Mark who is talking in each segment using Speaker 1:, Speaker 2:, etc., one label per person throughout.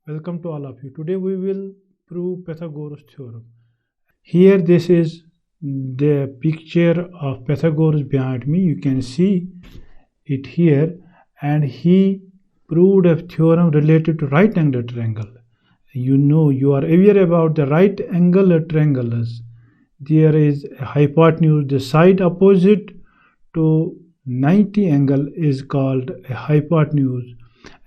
Speaker 1: Welcome to all of you. Today we will prove Pythagoras theorem. Here this is the picture of Pythagoras behind me. You can see it here, and he proved a theorem related to right angle triangle. You are aware about the right angle triangles. There is a hypotenuse, the side opposite to 90 angle is called a hypotenuse,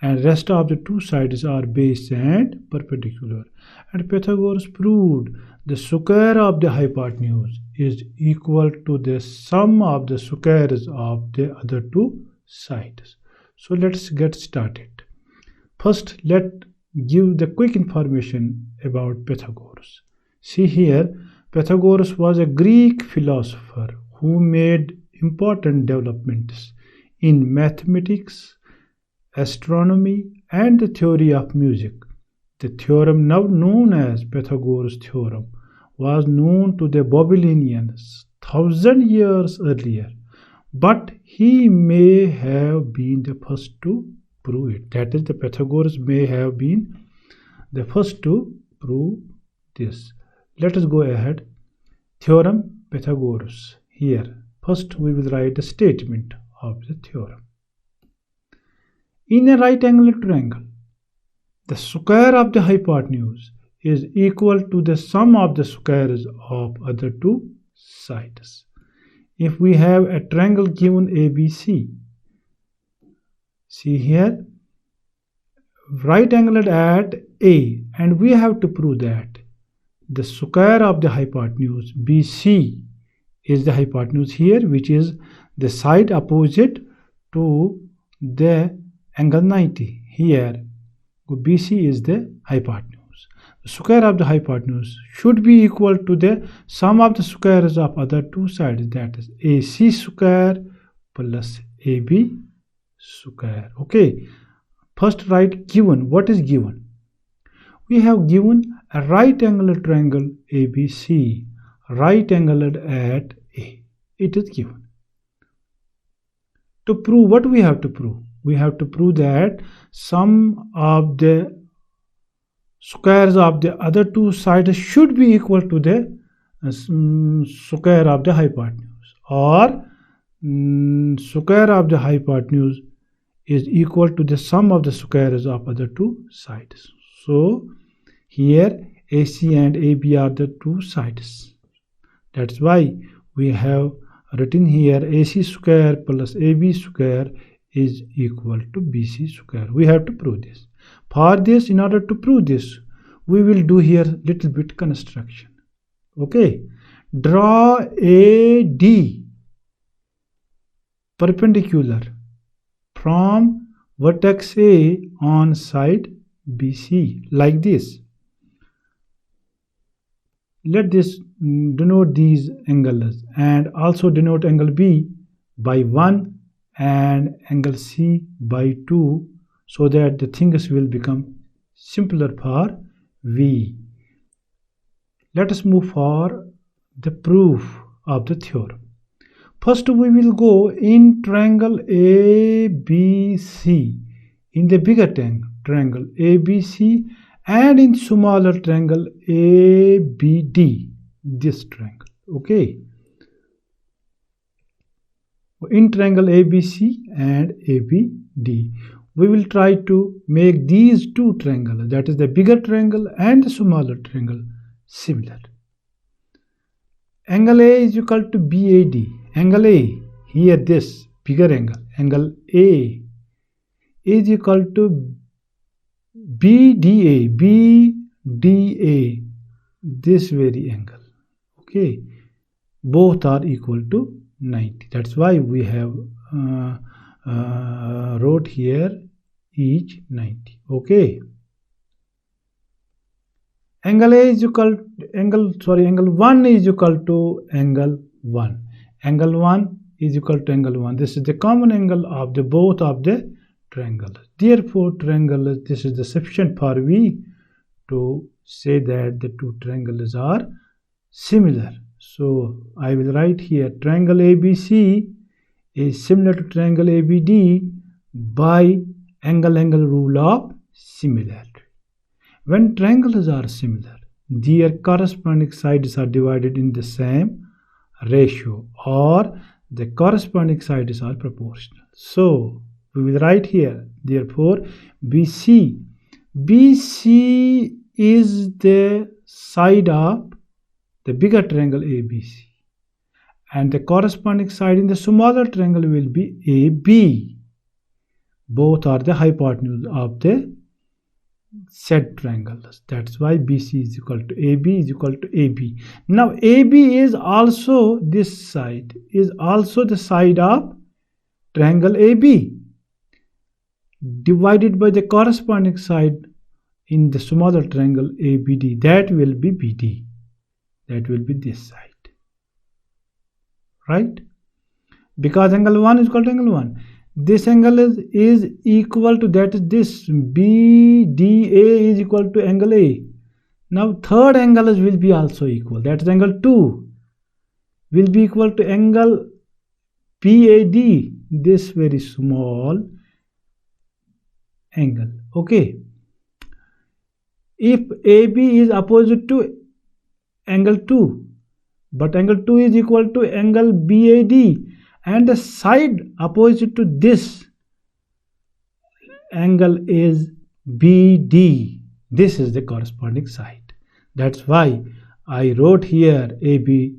Speaker 1: and rest of the two sides are base and perpendicular. And Pythagoras proved the square of the hypotenuse is equal to the sum of the squares of the other two sides. So let's get started. First, let's give the quick information about Pythagoras. See here, Pythagoras was a Greek philosopher who made important developments in mathematics, astronomy, and the theory of music. The theorem, now known as Pythagoras theorem, was known to the Babylonians 1000 years earlier, but he may have been the first to prove it. That is, the Pythagoras may have been the first to prove this. Let us go ahead. Theorem Pythagoras. Here, first we will write the statement of the theorem. In a right angle triangle, the square of the hypotenuse is equal to the sum of the squares of other two sides. If we have a triangle given ABC, see here, right angled at A, and we have to prove that the square of the hypotenuse BC is the hypotenuse here, which is the side opposite to the angle 90. Here BC is the hypotenuse. The square of the hypotenuse should be equal to the sum of the squares of other two sides, that is AC square plus AB square. Okay, first write given. What is given? We have given a right angle triangle ABC, right angled at A. It is given. To prove, what we have to prove? We have to prove that sum of the squares of the other two sides should be equal to the square of the hypotenuse, or square of the hypotenuse is equal to the sum of the squares of other two sides. So here AC and AB are the two sides. That's why we have written here AC square plus AB square is equal to BC square. We have to prove this. For this, in order to prove this, we will do here little bit construction. Okay, draw AD perpendicular from vertex A on side BC like this. Let this denote these angles, and also denote angle B by 1 and angle C by 2, so that the things will become simpler for V. Let us move for the proof of the theorem. First we will go in triangle ABC, in the bigger triangle ABC, and in smaller triangle ABD, this triangle. Okay, in triangle ABC and ABD, we will try to make these two triangles, that is the bigger triangle and the smaller triangle, similar. Angle A is equal to BAD. Angle A, here this bigger angle, angle A is equal to BDA, BDA, this very angle. Okay, both are equal to 90. That's why we have wrote here each 90. Okay, angle A is equal angle 1 is equal to angle 1. Angle 1 is equal to angle 1. This is the common angle of the both of the triangles. Therefore, triangle, this is the sufficient for V to say that the two triangles are similar. So I will write here triangle ABC is similar to triangle ABD by angle rule of similarity. When triangles are similar, their corresponding sides are divided in the same ratio, or the corresponding sides are proportional. So we will write here, therefore BC is the side of the bigger triangle ABC, and the corresponding side in the smaller triangle will be AB. Both are the hypotenuse of the said triangles. That's why BC is equal to AB is equal to AB. Now AB is also, this side is also the side of triangle AB, divided by the corresponding side in the smaller triangle ABD. That will be BD. That will be this side. Right? Because angle 1 is equal to angle 1. This angle is equal to, that is this, BDA is equal to angle A. Now third angle will be also equal. That is angle 2 will be equal to angle PAD. This very small angle. Okay. If AB is opposite to angle 2, but angle 2 is equal to angle BAD, and the side opposite to this angle is BD. This is the corresponding side. That's why I wrote here AB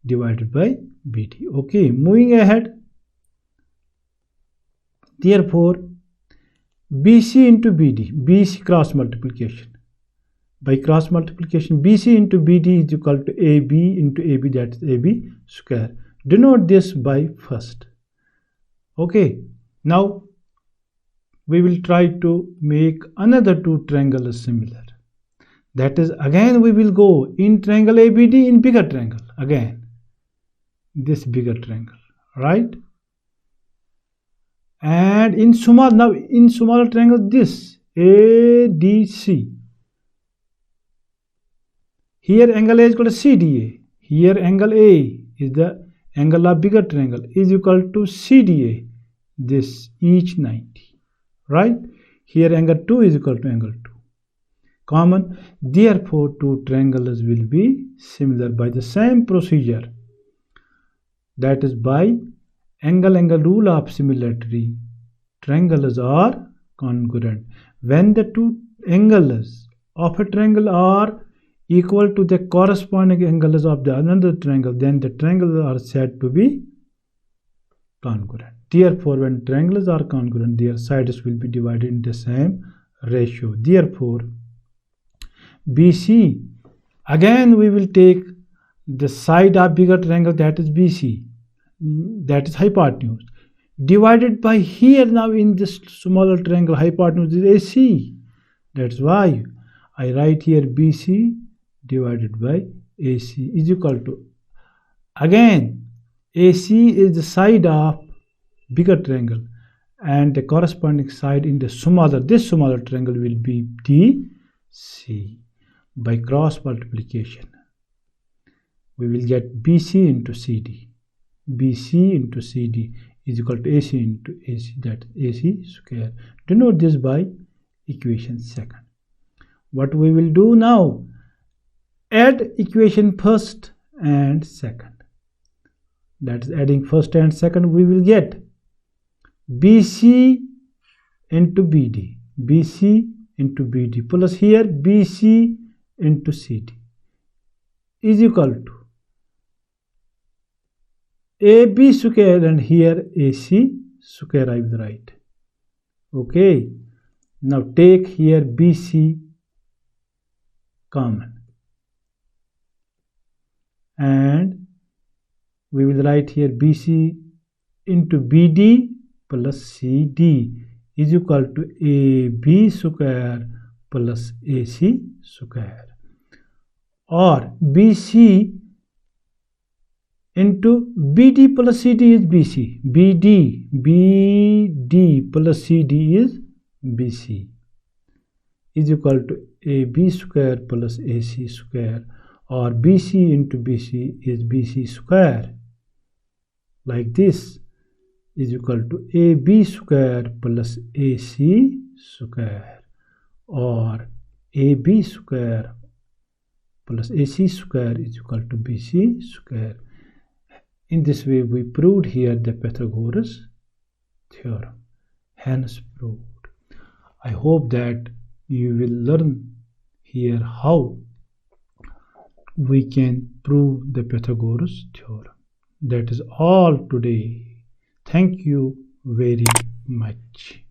Speaker 1: divided by BD. Okay, moving ahead. Therefore, BC into BD, BC cross multiplication. By cross multiplication, BC into BD is equal to AB into AB, that is AB square. Denote this by first. Okay, now we will try to make another two triangles similar. That is, again we will go in triangle ABD in bigger triangle. Again, this bigger triangle, right? And in smaller triangle, this ADC. Here angle A is equal to CDA. Here angle A is the angle of bigger triangle is equal to CDA. This each 90. Right? Here angle 2 is equal to angle 2. Common. Therefore, two triangles will be similar by the same procedure. That is by angle-angle rule of similarity. Triangles are congruent. When the two angles of a triangle are equal to the corresponding angles of the another triangle, then the triangles are said to be congruent. Therefore, when triangles are congruent, their sides will be divided in the same ratio. Therefore, BC, again we will take the side of bigger triangle, that is BC, that is hypotenuse, divided by here now in this smaller triangle hypotenuse is AC. That's why I write here BC divided by AC is equal to, again AC is the side of bigger triangle and the corresponding side in the smaller triangle will be DC. By cross multiplication we will get BC into CD. BC into CD is equal to AC into AC, that is AC square. Denote this by equation second. What we will do now, add equation first and second. That is, adding first and second, we will get BC into BD, BC into BD plus here BC into CD is equal to AB square and here AC square I will write. Okay, now take here BC common and we will write here BC into BD plus CD is equal to AB square plus AC square, or BC into BD plus CD is BC, BD plus CD is BC is equal to AB square plus AC square, or BC into BC is BC square, like this, is equal to AB square plus AC square, or AB square plus AC square is equal to BC square. In this way, we proved here the Pythagoras theorem. Hence proved. I hope that you will learn here how we can prove the Pythagoras theorem. That is all today. Thank you very much.